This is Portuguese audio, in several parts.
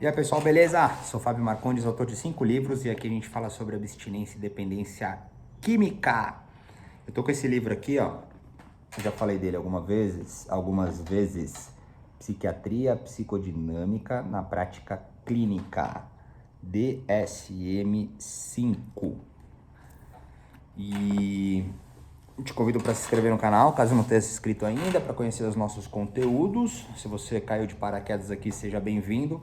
E aí pessoal, beleza? Sou Fábio Marcondes, autor de 5 livros, e aqui a gente fala sobre abstinência e dependência química. Eu tô com esse livro aqui, ó. Eu já falei dele algumas vezes. Psiquiatria Psicodinâmica na Prática Clínica, DSM-5. E te convido para se inscrever no canal, caso não tenha se inscrito ainda, para conhecer os nossos conteúdos. Se você caiu de paraquedas aqui, seja bem-vindo.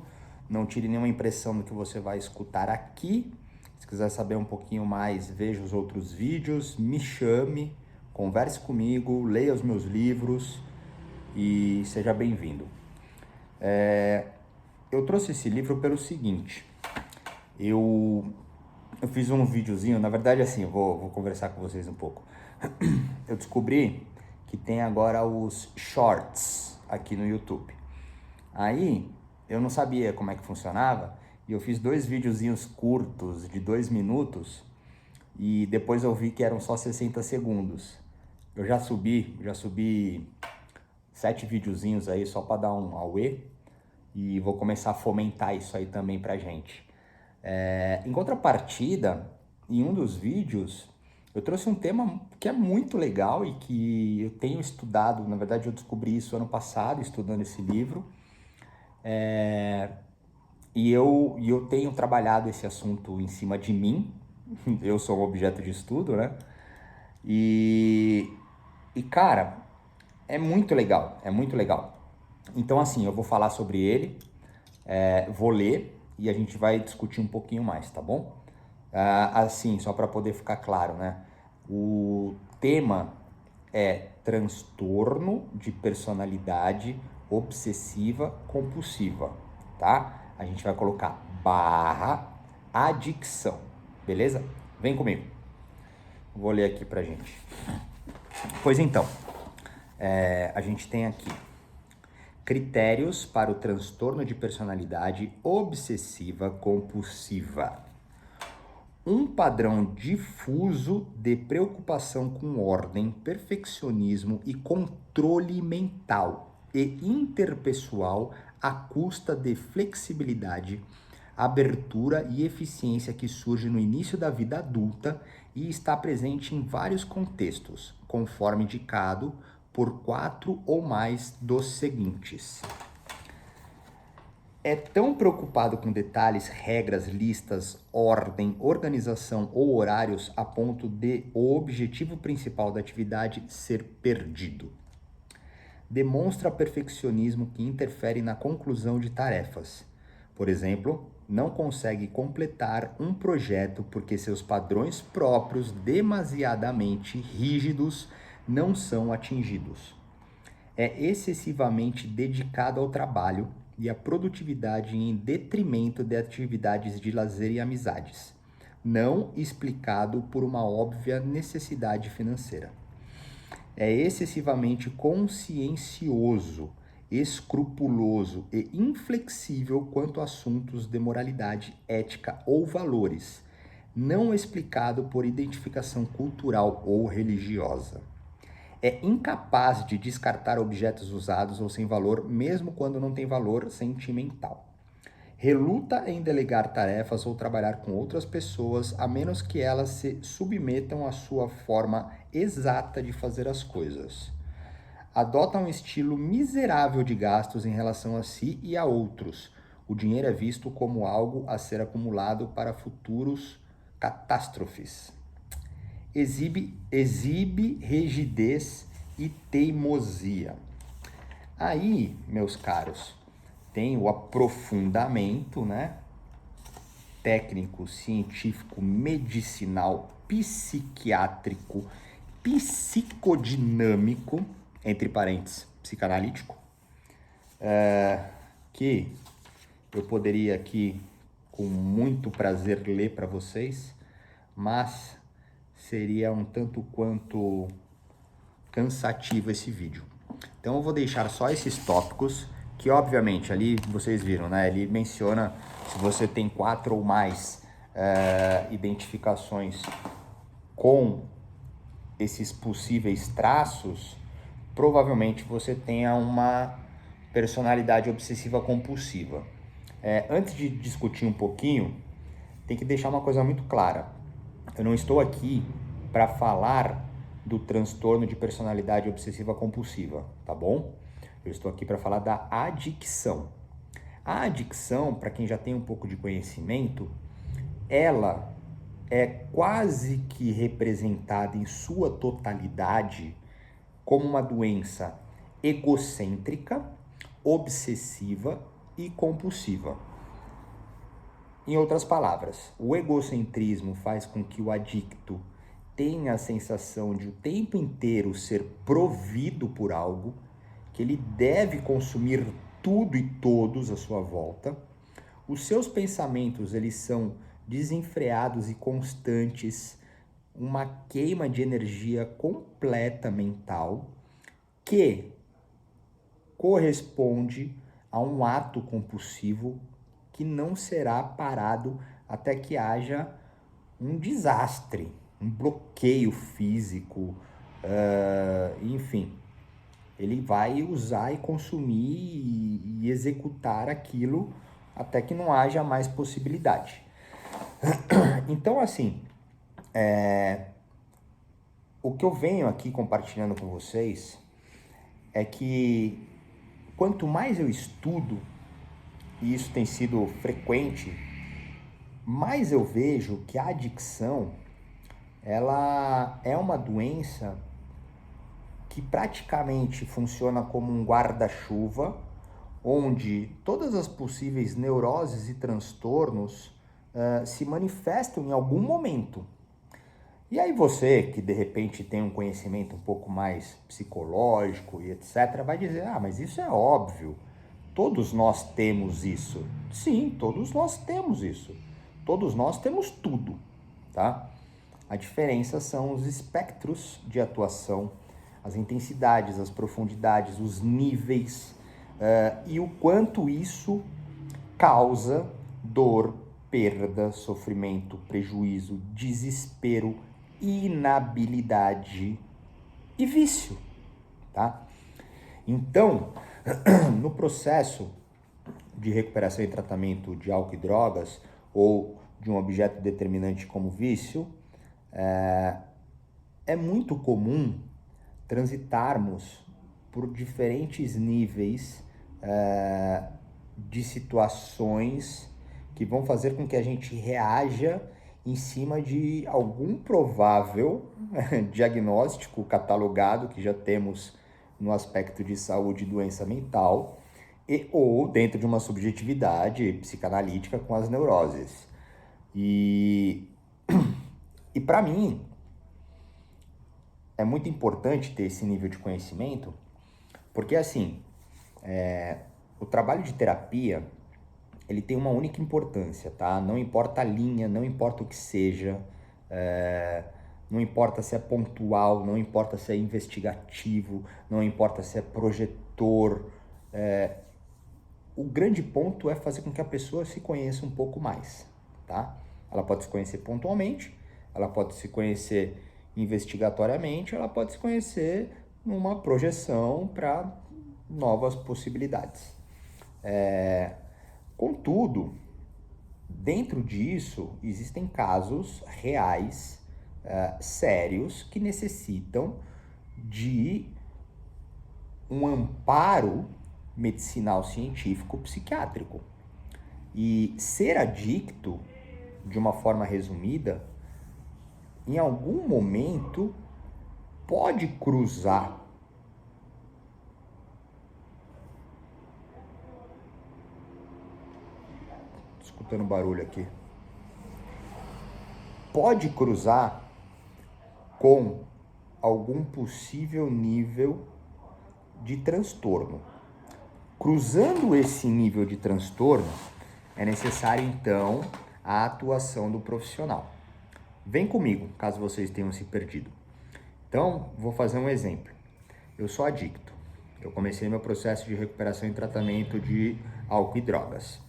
Não tire nenhuma impressão do que você vai escutar aqui. Se quiser saber um pouquinho mais, veja os outros vídeos, me chame, converse comigo, leia os meus livros e seja bem-vindo. Eu trouxe esse livro pelo seguinte, eu fiz um videozinho, na verdade assim, eu vou conversar com vocês um pouco. Eu descobri que tem agora os shorts aqui no YouTube. Aí, eu não sabia como é que funcionava, e eu fiz 2 videozinhos curtos de 2 minutos, e depois eu vi que eram só 60 segundos. Eu já subi 7 videozinhos aí só para dar um auê, e vou começar a fomentar isso aí também pra gente. Em contrapartida, em um dos vídeos, eu trouxe um tema que é muito legal e que eu tenho estudado. Na verdade, eu descobri isso ano passado, estudando esse livro. E eu tenho trabalhado esse assunto em cima de mim. Eu sou um objeto de estudo, né? E cara, é muito legal, é muito legal. Então, assim, eu vou falar sobre ele, vou ler e a gente vai discutir um pouquinho mais, tá bom? Assim, só para poder ficar claro, né? O tema é transtorno de personalidade obsessiva compulsiva, tá? A gente vai colocar barra adicção, beleza? Vem comigo. Vou ler aqui pra gente. Pois então, a gente tem aqui critérios para o transtorno de personalidade obsessiva compulsiva. Um padrão difuso de preocupação com ordem, perfeccionismo e controle mental e interpessoal à custa de flexibilidade, abertura e eficiência que surge no início da vida adulta e está presente em vários contextos, conforme indicado por 4 ou mais dos seguintes. É tão preocupado com detalhes, regras, listas, ordem, organização ou horários a ponto de o objetivo principal da atividade ser perdido. Demonstra perfeccionismo que interfere na conclusão de tarefas. Por exemplo, não consegue completar um projeto porque seus padrões próprios demasiadamente rígidos não são atingidos. É excessivamente dedicado ao trabalho e à produtividade em detrimento de atividades de lazer e amizades, não explicado por uma óbvia necessidade financeira. É excessivamente consciencioso, escrupuloso e inflexível quanto a assuntos de moralidade, ética ou valores, não explicado por identificação cultural ou religiosa. É incapaz de descartar objetos usados ou sem valor, mesmo quando não tem valor sentimental. Reluta em delegar tarefas ou trabalhar com outras pessoas, a menos que elas se submetam à sua forma exata de fazer as coisas. Adota um estilo miserável de gastos em relação a si e a outros. O dinheiro é visto como algo a ser acumulado para futuros catástrofes. Exibe rigidez e teimosia. Aí, meus caros, tem o aprofundamento, né? Técnico, científico, medicinal, psiquiátrico, psicodinâmico, entre parênteses, psicanalítico, que eu poderia aqui, com muito prazer, ler para vocês, mas seria um tanto quanto cansativo esse vídeo. Então eu vou deixar só esses tópicos, que obviamente ali vocês viram, né? Ele menciona se você tem 4 ou mais identificações com esses possíveis traços, provavelmente você tenha uma personalidade obsessiva compulsiva. Antes de discutir um pouquinho, tem que deixar uma coisa muito clara. Eu não estou aqui para falar do transtorno de personalidade obsessiva compulsiva, tá bom? Eu estou aqui para falar da adicção. A adicção, para quem já tem um pouco de conhecimento, ela é quase que representada em sua totalidade como uma doença egocêntrica, obsessiva e compulsiva. Em outras palavras, o egocentrismo faz com que o adicto tenha a sensação de o tempo inteiro ser provido por algo, que ele deve consumir tudo e todos à sua volta. Os seus pensamentos, eles são desenfreados e constantes, uma queima de energia completa mental, que corresponde a um ato compulsivo que não será parado até que haja um desastre, um bloqueio físico, enfim. Ele vai usar e consumir e executar aquilo até que não haja mais possibilidade. Então, assim, o que eu venho aqui compartilhando com vocês é que quanto mais eu estudo, e isso tem sido frequente, mais eu vejo que a adicção, ela é uma doença que praticamente funciona como um guarda-chuva, onde todas as possíveis neuroses e transtornos se manifestam em algum momento. E aí você, que de repente tem um conhecimento um pouco mais psicológico e etc., vai dizer, mas isso é óbvio, todos nós temos isso. Sim, todos nós temos isso. Todos nós temos tudo, tá? A diferença são os espectros de atuação, as intensidades, as profundidades, os níveis e o quanto isso causa dor, perda, sofrimento, prejuízo, desespero, inabilidade e vício, tá? Então, no processo de recuperação e tratamento de álcool e drogas ou de um objeto determinante como vício, é muito comum transitarmos por diferentes níveis de situações que vão fazer com que a gente reaja em cima de algum provável diagnóstico catalogado que já temos no aspecto de saúde e doença mental, ou dentro de uma subjetividade psicanalítica com as neuroses. E para mim, é muito importante ter esse nível de conhecimento, porque assim, o trabalho de terapia, ele tem uma única importância, tá? Não importa a linha, não importa o que seja, não importa se é pontual, não importa se é investigativo, não importa se é projetor. O grande ponto é fazer com que a pessoa se conheça um pouco mais, tá? Ela pode se conhecer pontualmente, ela pode se conhecer investigatoriamente, ela pode se conhecer numa projeção para novas possibilidades. Contudo, dentro disso, existem casos reais, sérios, que necessitam de um amparo medicinal científico psiquiátrico. E ser adicto, de uma forma resumida, em algum momento pode cruzar escutando barulho aqui, pode cruzar com algum possível nível de transtorno. Cruzando esse nível de transtorno, é necessário então a atuação do profissional. Vem comigo, caso vocês tenham se perdido. Então, vou fazer um exemplo. Eu sou adicto. Eu comecei meu processo de recuperação e tratamento de álcool e drogas.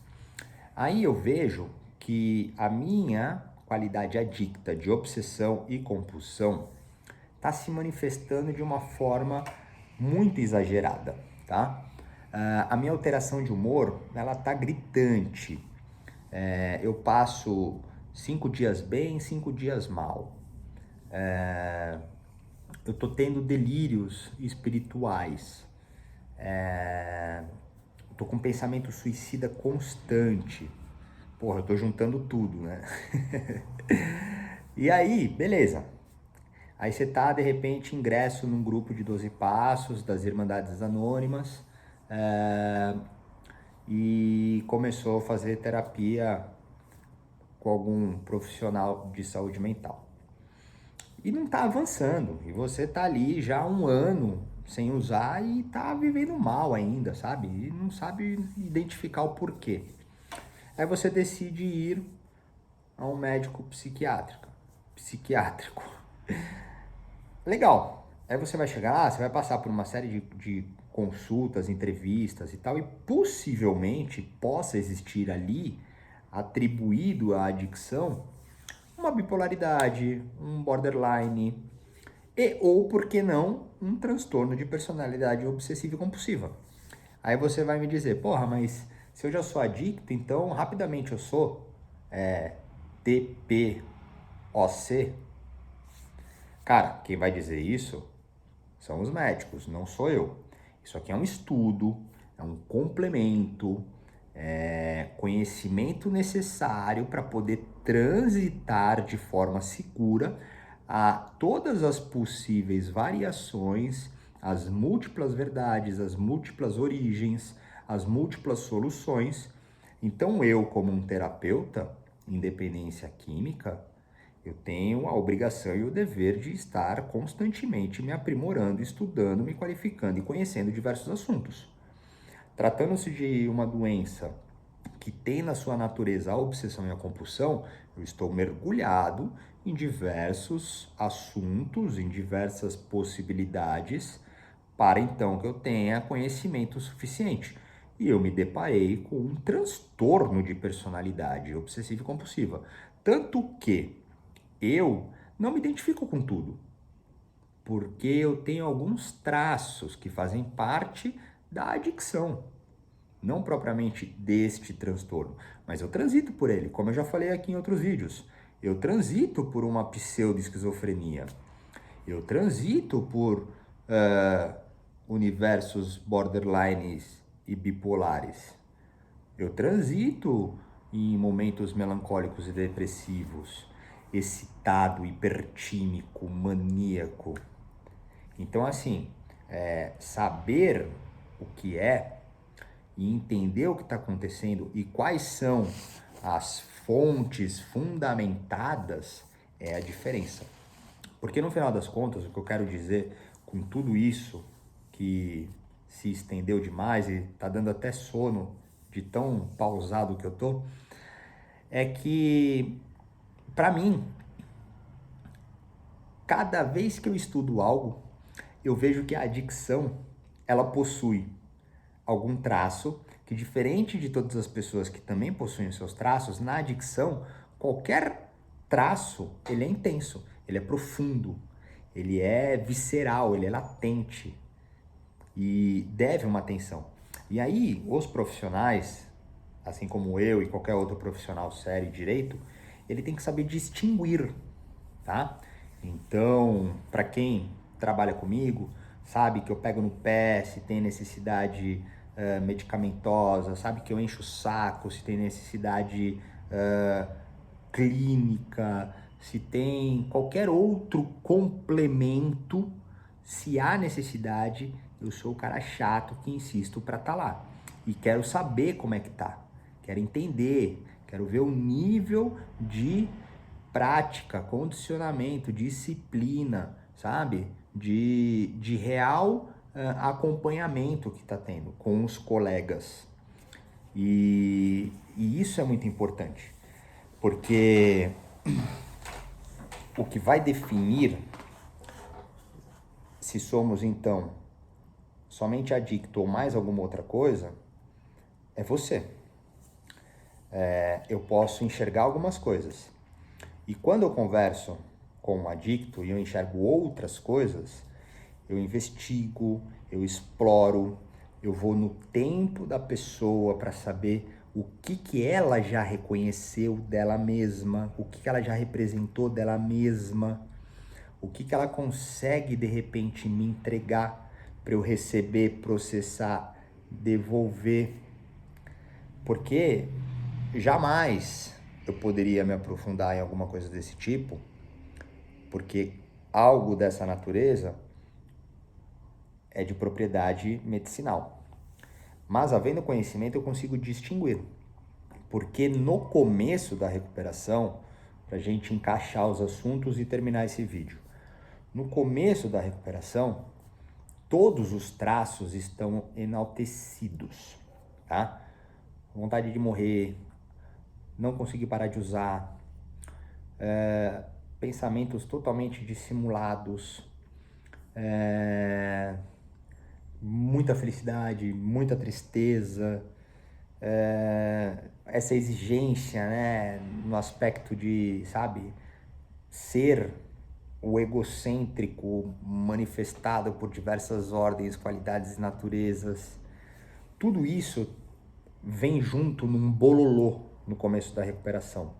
Aí eu vejo que a minha qualidade adicta de obsessão e compulsão está se manifestando de uma forma muito exagerada, tá? A minha alteração de humor, ela tá gritante. Eu passo 5 dias bem, 5 dias mal. Eu tô tendo delírios espirituais. Eu tô com pensamento suicida constante. Porra, eu tô juntando tudo, né? E aí, beleza. Aí você tá, de repente, ingresso num grupo de 12 passos das Irmandades Anônimas, e começou a fazer terapia com algum profissional de saúde mental. E não tá avançando, e você tá ali já há um ano sem usar e tá vivendo mal ainda, sabe? E não sabe identificar o porquê. Aí você decide ir a um médico psiquiátrico. Legal. Aí você vai chegar lá, você vai passar por uma série de consultas, entrevistas e tal, e possivelmente possa existir ali, atribuído à adicção, uma bipolaridade, um borderline, e ou, por que não, um transtorno de personalidade obsessiva e compulsiva. Aí você vai me dizer, porra, mas se eu já sou adicto, então rapidamente eu sou TPOC? Cara, quem vai dizer isso são os médicos, não sou eu. Isso aqui é um estudo, é um complemento, conhecimento necessário para poder transitar de forma segura a todas as possíveis variações, as múltiplas verdades, as múltiplas origens, as múltiplas soluções. Então eu, como um terapeuta, independência química, eu tenho a obrigação e o dever de estar constantemente me aprimorando, estudando, me qualificando e conhecendo diversos assuntos. Tratando-se de uma doença que tem na sua natureza a obsessão e a compulsão, eu estou mergulhado em diversos assuntos, em diversas possibilidades, para então que eu tenha conhecimento suficiente. E eu me deparei com um transtorno de personalidade obsessiva e compulsiva. Tanto que eu não me identifico com tudo, porque eu tenho alguns traços que fazem parte da adicção, não propriamente deste transtorno, mas eu transito por ele, como eu já falei aqui em outros vídeos. Eu transito por uma pseudo-esquizofrenia, eu transito por universos borderlines e bipolares, eu transito em momentos melancólicos e depressivos, excitado, hipertímico, maníaco. Então, assim, saber o que é e entender o que está acontecendo e quais são as fontes fundamentadas é a diferença. Porque no final das contas, o que eu quero dizer com tudo isso que se estendeu demais e tá dando até sono de tão pausado que eu tô, é que, para mim, cada vez que eu estudo algo, eu vejo que a adicção, ela possui algum traço que, diferente de todas as pessoas que também possuem os seus traços, na adicção, qualquer traço, ele é intenso, ele é profundo, ele é visceral, ele é latente e deve uma atenção. E aí, os profissionais, assim como eu e qualquer outro profissional sério e direito, ele tem que saber distinguir, tá? Então, para quem trabalha comigo, sabe que eu pego no pé se tem necessidade medicamentosa, sabe que eu encho o saco se tem necessidade clínica, se tem qualquer outro complemento, se há necessidade, eu sou o cara chato que insisto para estar lá. E quero saber como é que tá, quero entender, quero ver o nível de prática, condicionamento, disciplina, sabe? De real acompanhamento que está tendo com os colegas. E isso é muito importante, porque o que vai definir se somos, então, somente adicto ou mais alguma outra coisa, é você. Eu posso enxergar algumas coisas. E quando eu converso com um adicto e eu enxergo outras coisas, eu investigo, eu exploro, eu vou no tempo da pessoa para saber o que ela já reconheceu dela mesma, o que ela já representou dela mesma, o que ela consegue de repente me entregar para eu receber, processar, devolver. Porque jamais eu poderia me aprofundar em alguma coisa desse tipo, porque algo dessa natureza é de propriedade medicinal. Mas havendo conhecimento eu consigo distinguir, porque no começo da recuperação, para a gente encaixar os assuntos e terminar esse vídeo, no começo da recuperação, todos os traços estão enaltecidos, tá? Vontade de morrer, não conseguir parar de usar, pensamentos totalmente dissimulados, muita felicidade, muita tristeza, essa exigência, né, no aspecto de, sabe, ser o egocêntrico manifestado por diversas ordens, qualidades e naturezas. Tudo isso vem junto num bololô no começo da recuperação.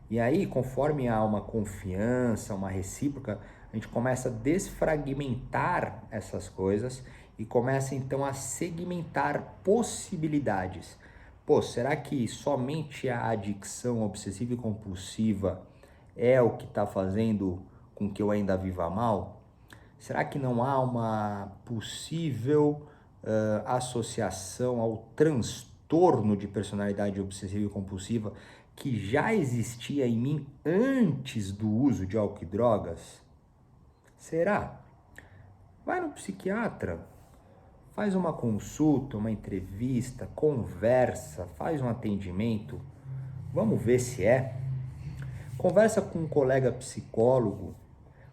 E aí, conforme há uma confiança, uma recíproca, a gente começa a desfragmentar essas coisas e começa então a segmentar possibilidades. Pô, será que somente a adicção obsessiva e compulsiva é o que está fazendo com que eu ainda viva mal? Será que não há uma possível associação ao transtorno de personalidade obsessiva e compulsiva que já existia em mim antes do uso de álcool e drogas? Será? Vai no psiquiatra, faz uma consulta, uma entrevista, conversa, faz um atendimento, vamos ver se é. Conversa com um colega psicólogo,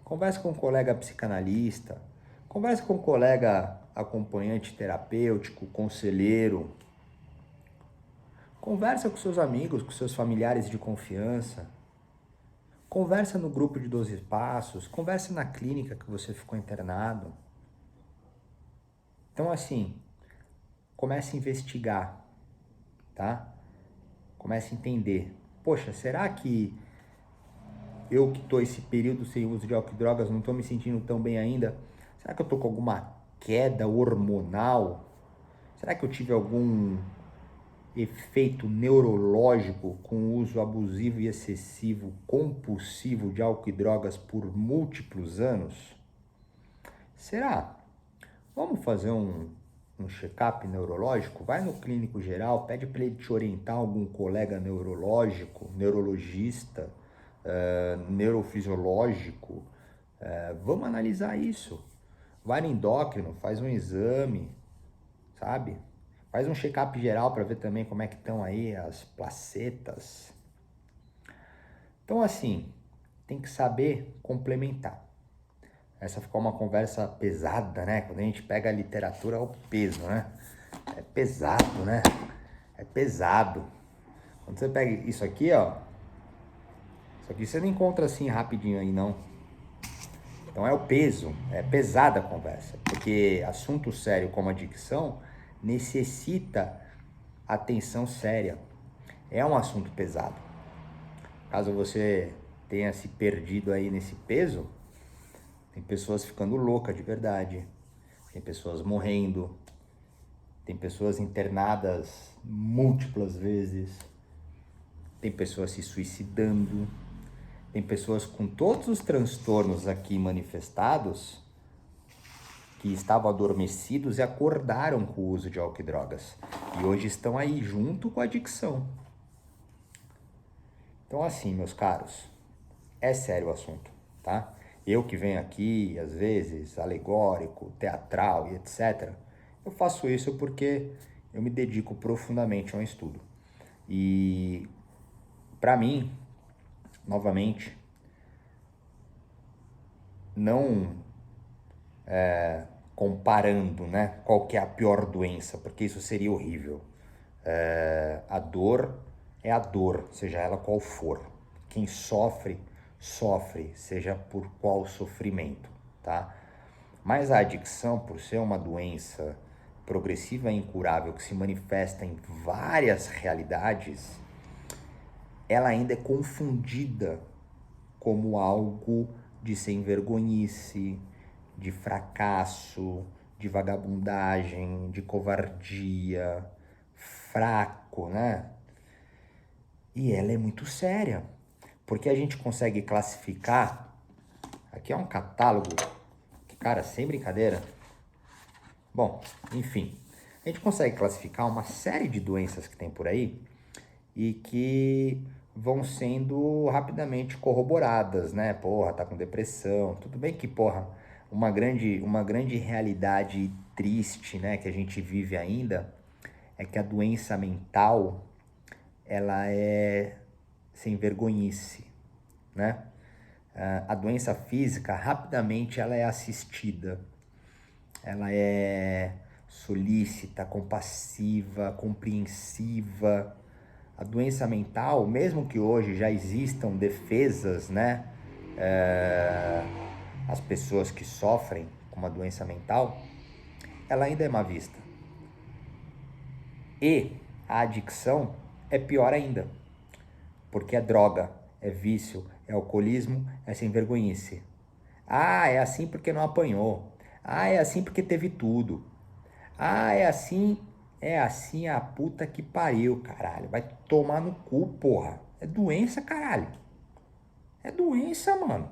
conversa com um colega psicanalista, conversa com um colega acompanhante terapêutico, conselheiro. Conversa com seus amigos, com seus familiares de confiança. Conversa no grupo de 12 passos, conversa na clínica que você ficou internado. Então assim, comece a investigar, tá? Comece a entender. Poxa, será que eu que estou esse período sem uso de álcool e drogas, não estou me sentindo tão bem ainda? Será que eu estou com alguma queda hormonal? Será que eu tive algum efeito neurológico com o uso abusivo e excessivo, compulsivo de álcool e drogas por múltiplos anos? Será? Vamos fazer um check-up neurológico? Vai no clínico geral, pede para ele te orientar algum colega neurológico, neurologista, neurofisiológico. Vamos analisar isso. Vai no endócrino, faz um exame, sabe? Faz um check-up geral para ver também como é que estão aí as placetas. Então, assim, tem que saber complementar. Essa ficou uma conversa pesada, né? Quando a gente pega a literatura, é o peso, né? É pesado, né? É pesado. Quando você pega isso aqui, ó, isso aqui você não encontra assim rapidinho aí, não. Então é o peso, é pesada a conversa, porque assunto sério como adicção necessita atenção séria. É um assunto pesado. Caso você tenha se perdido aí nesse peso, tem pessoas ficando loucas de verdade, tem pessoas morrendo, tem pessoas internadas múltiplas vezes, tem pessoas se suicidando, tem pessoas com todos os transtornos aqui manifestados que estavam adormecidos e acordaram com o uso de álcool e drogas e hoje estão aí junto com a adicção. Então assim, meus caros, é sério o assunto, tá? Eu que venho aqui, às vezes, alegórico, teatral e etc., eu faço isso porque eu me dedico profundamente ao estudo. E, para mim, novamente, não comparando, né, qual que é a pior doença, porque isso seria horrível. A dor é a dor, seja ela qual for. Quem sofre, sofre, seja por qual sofrimento, tá? Mas a adicção, por ser uma doença progressiva e incurável que se manifesta em várias realidades, ela ainda é confundida como algo de sem vergonhice, de fracasso, de vagabundagem, de covardia, fraco, né? E ela é muito séria, porque a gente consegue classificar, aqui é um catálogo, que, cara, sem brincadeira, bom, enfim, a gente consegue classificar uma série de doenças que tem por aí e que vão sendo rapidamente corroboradas, né? Porra, tá com depressão. Tudo bem que, porra, uma grande realidade triste, né, que a gente vive ainda, é que a doença mental, ela é sem vergonhice, né? A doença física, rapidamente, ela é assistida. Ela é solícita, compassiva, compreensiva. A doença mental, mesmo que hoje já existam defesas, né? As pessoas que sofrem com uma doença mental, ela ainda é má vista. E a adicção é pior ainda, porque é droga, é vício, é alcoolismo, é sem vergonhice. Ah, é assim porque não apanhou. Ah, é assim porque teve tudo. Ah, é assim a puta que pariu, caralho. Vai tomar no cu, porra. É doença, caralho. É doença, mano.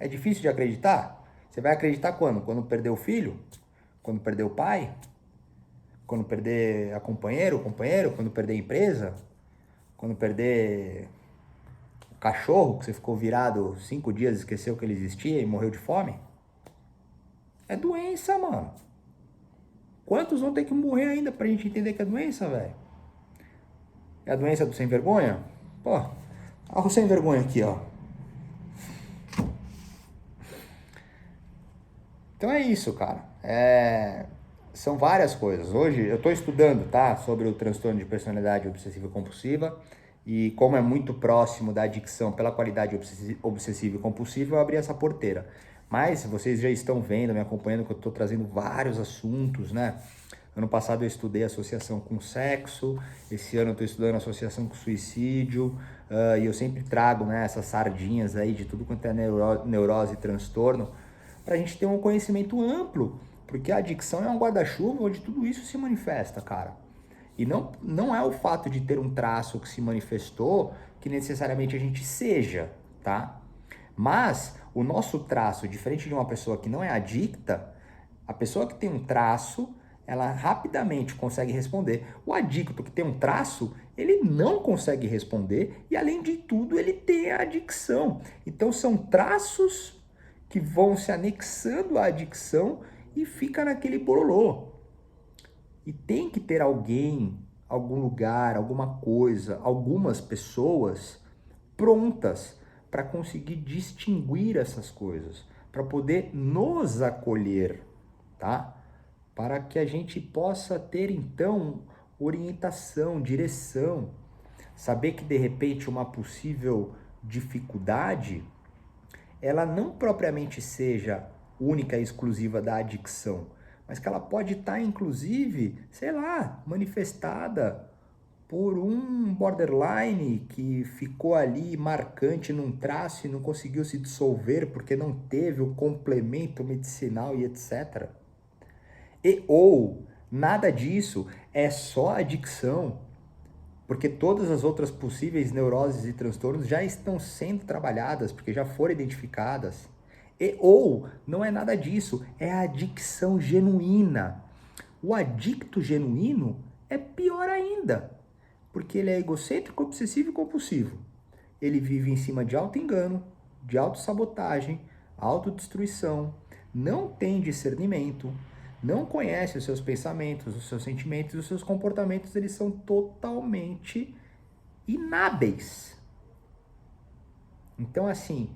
É difícil de acreditar? Você vai acreditar quando? Quando perder o filho? Quando perder o pai? Quando perder a companheiro, o companheiro? Quando perder a empresa? Quando perder o cachorro que você ficou virado 5 dias, esqueceu que ele existia e morreu de fome? É doença, mano. Quantos vão ter que morrer ainda pra gente entender que é doença, velho? É a doença do sem vergonha? Pô, olha o sem vergonha aqui, ó. Então é isso, cara. São várias coisas. Hoje eu estou estudando, tá, sobre o transtorno de personalidade obsessiva e compulsiva e como é muito próximo da adicção pela qualidade obsessiva e compulsiva, eu abri essa porteira. Mas vocês já estão vendo, me acompanhando, que eu estou trazendo vários assuntos, né? Ano passado eu estudei associação com sexo, esse ano eu estou estudando associação com suicídio, e eu sempre trago, né, essas sardinhas aí de tudo quanto é neurose e transtorno, para a gente ter um conhecimento amplo, porque a adicção é um guarda-chuva onde tudo isso se manifesta, cara. E não é o fato de ter um traço que se manifestou que necessariamente a gente seja, tá? Mas o nosso traço, diferente de uma pessoa que não é adicta, a pessoa que tem um traço, ela rapidamente consegue responder. O adicto que tem um traço, ele não consegue responder e, além de tudo, ele tem a adicção. Então, são traços que vão se anexando à adicção e fica naquele bololô. E tem que ter alguém, algum lugar, alguma coisa, algumas pessoas prontas para conseguir distinguir essas coisas, para poder nos acolher, tá? Para que a gente possa ter então orientação, direção, saber que de repente uma possível dificuldade, ela não propriamente seja única e exclusiva da adicção, mas que ela pode estar inclusive, sei lá, manifestada por um borderline que ficou ali marcante num traço e não conseguiu se dissolver porque não teve o complemento medicinal e etc. Ou nada disso, é só adicção, porque todas as outras possíveis neuroses e transtornos já estão sendo trabalhadas, porque já foram identificadas. Ou não é nada disso, é a adicção genuína. O adicto genuíno é pior ainda, porque ele é egocêntrico, obsessivo e compulsivo. Ele vive em cima de auto-engano, de autossabotagem, autodestruição, não tem discernimento, não conhece os seus pensamentos, os seus sentimentos, os seus comportamentos, eles são totalmente inábeis. Então, assim,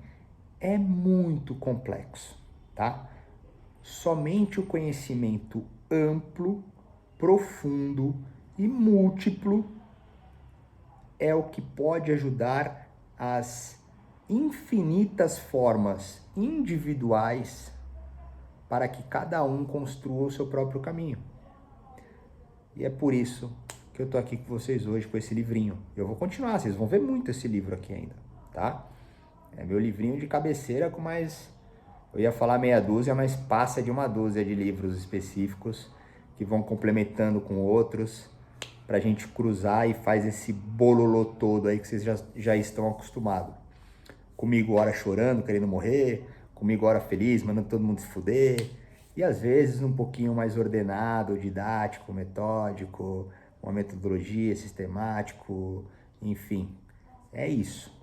é muito complexo, tá? Somente o conhecimento amplo, profundo e múltiplo é o que pode ajudar as infinitas formas individuais para que cada um construa o seu próprio caminho. E é por isso que eu tô aqui com vocês hoje com esse livrinho. Eu vou continuar, vocês vão ver muito esse livro aqui ainda, tá? É meu livrinho de cabeceira com mais... Eu ia falar meia dúzia, mas passa de uma dúzia de livros específicos que vão complementando com outros pra gente cruzar e faz esse bololô todo aí que vocês já estão acostumados. Comigo hora chorando, querendo morrer, comigo hora feliz, mandando todo mundo se fuder, e às vezes um pouquinho mais ordenado, didático, metódico, uma metodologia, sistemático, enfim, é isso.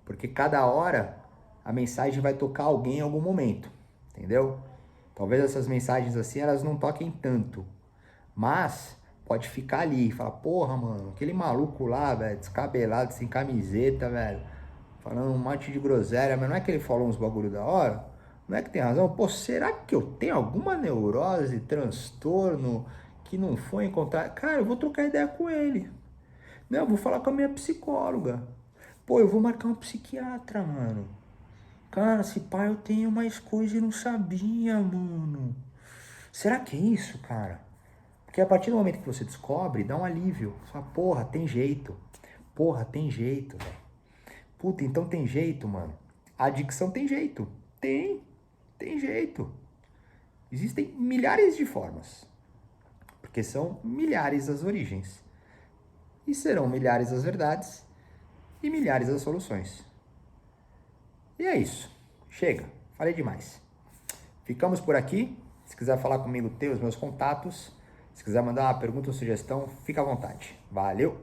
Porque cada hora a mensagem vai tocar alguém em algum momento, entendeu? Talvez essas mensagens assim, elas não toquem tanto, mas pode ficar ali, falar, porra, mano, aquele maluco lá, velho, descabelado, sem camiseta, velho, falando um monte de groselha, mas não é que ele falou uns bagulho da hora? Não é que tem razão? Pô, será que eu tenho alguma neurose, transtorno que não foi encontrado? Cara, eu vou trocar ideia com ele. Não, eu vou falar com a minha psicóloga. Pô, eu vou marcar um psiquiatra, mano. Cara, se pá, eu tenho mais coisa e não sabia, mano. Será que é isso, cara? Porque a partir do momento que você descobre, dá um alívio. Você fala, porra, tem jeito. Porra, tem jeito, velho. Puta, então tem jeito, mano. A adicção tem jeito. Tem jeito. Existem milhares de formas. Porque são milhares as origens. E serão milhares as verdades e milhares as soluções. E é isso. Chega. Falei demais. Ficamos por aqui. Se quiser falar comigo, tem os meus contatos. Se quiser mandar uma pergunta ou sugestão, fica à vontade. Valeu!